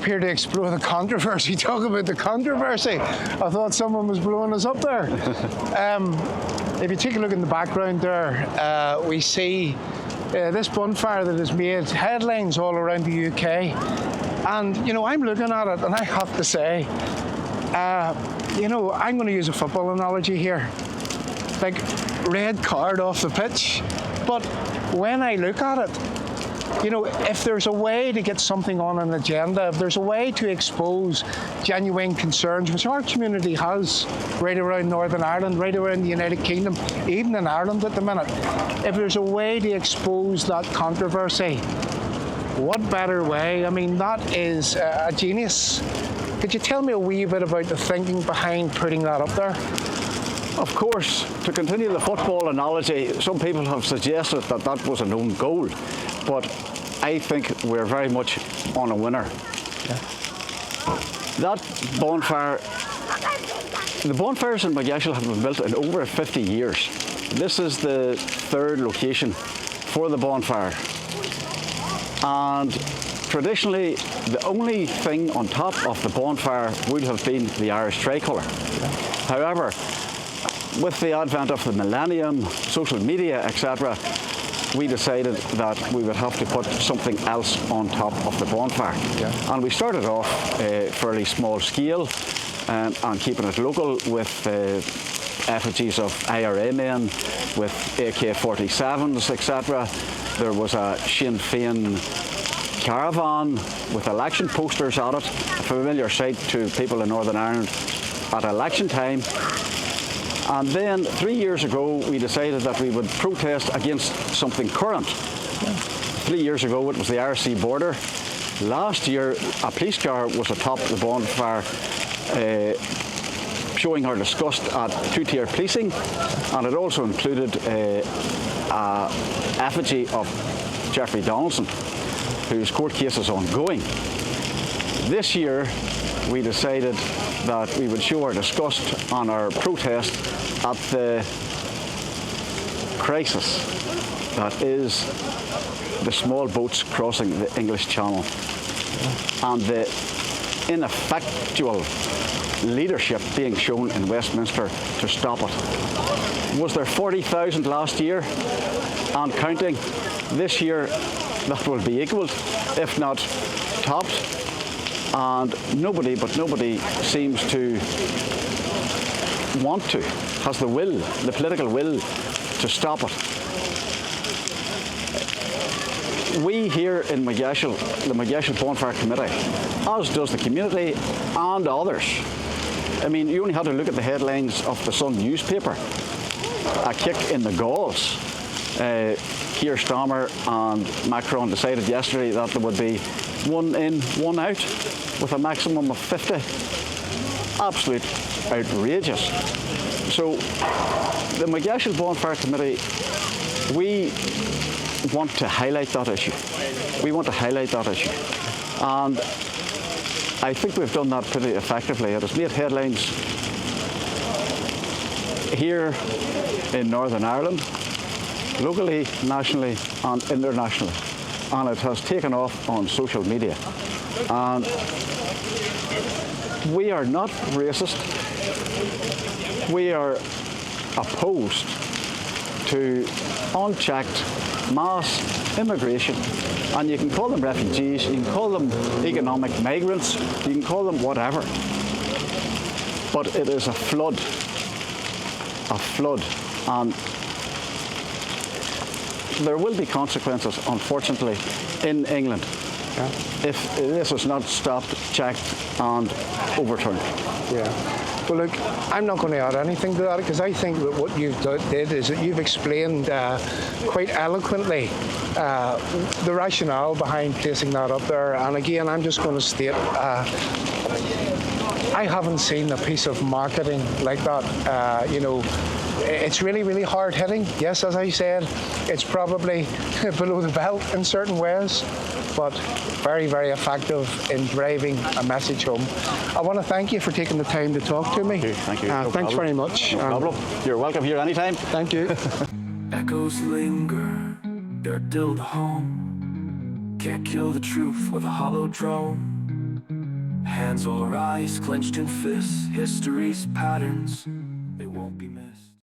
here to explore the controversy. Talk about the controversy. I thought someone was blowing us up there. If you take a look in the background there, we see this bonfire that has made headlines all around the UK. And, you know, I'm looking at it and I have to say, you know, I'm going to use a football analogy here. Like, red card off the pitch. But when I look at it, you know, if there's a way to get something on an agenda, if there's a way to expose genuine concerns, which our community has right around Northern Ireland, right around the United Kingdom, even in Ireland at the minute, if there's a way to expose that controversy, what better way? I mean, that is a genius. Could you tell me a wee bit about the thinking behind putting that up there? Of course, to continue the football analogy, some people have suggested that that was an own goal, but I think we're very much on a winner. Yeah. That bonfire, the bonfires in Moygashel have been built in over 50 years. This is the third location for the bonfire. And traditionally, the only thing on top of the bonfire would have been the Irish tricolour. Yeah. However, with the advent of the millennium, social media, etc., we decided that we would have to put something else on top of the bonfire. Yeah. And we started off fairly small scale and keeping it local with effigies of IRA men, with AK-47s, etc. There was a Sinn Féin caravan with election posters at it, a familiar sight to people in Northern Ireland at election time. And then 3 years ago, we decided that we would protest against something current. 3 years ago, it was the Irish Sea border. Last year, a police car was atop the bonfire, showing our disgust at two-tier policing, and it also included a effigy of Jeffrey Donaldson, whose court case is ongoing. This year, we decided that we would show our disgust on our protest at the crisis that is the small boats crossing the English Channel and the ineffectual leadership being shown in Westminster to stop it. Was there 40,000 last year and counting? This year that will be equalled, if not topped. And nobody seems to want to, has the will, the political will to stop it. We here in Moygashel, the Moygashel Bonfire Committee, as does the community and others. I mean, you only had to look at the headlines of the Sun newspaper. A kick in the galls. Keir Starmer and Macron decided yesterday that there would be one in, one out, with a maximum of 50. Absolute outrageous. So, the Moygashel Bonfire Committee, we want to highlight that issue. We want to highlight that issue. And I think we've done that pretty effectively. It has made headlines here in Northern Ireland, locally, nationally and internationally. And it has taken off on social media. And we are not racist. We are opposed to unchecked mass immigration. And you can call them refugees, you can call them economic migrants, you can call them whatever. But it is a flood. And there will be consequences, unfortunately, in England if this is not stopped, checked and overturned. Yeah. Well, look, I'm not going to add anything to that because I think that what you've did is that you've explained quite eloquently the rationale behind placing that up there. And again, I'm just going to state I haven't seen a piece of marketing like that. You know, it's really, really hard hitting. Yes, as I said, it's probably below the belt in certain ways, but very, very effective in driving a message home. I want to thank you for taking the time to talk to me. Thank you. No thanks very much. No problem. You're welcome here anytime. Thank you. Echoes linger, they're still the home. Can't kill the truth with a hollow drone. Hands or eyes clenched in fists, history's patterns, they won't be missed.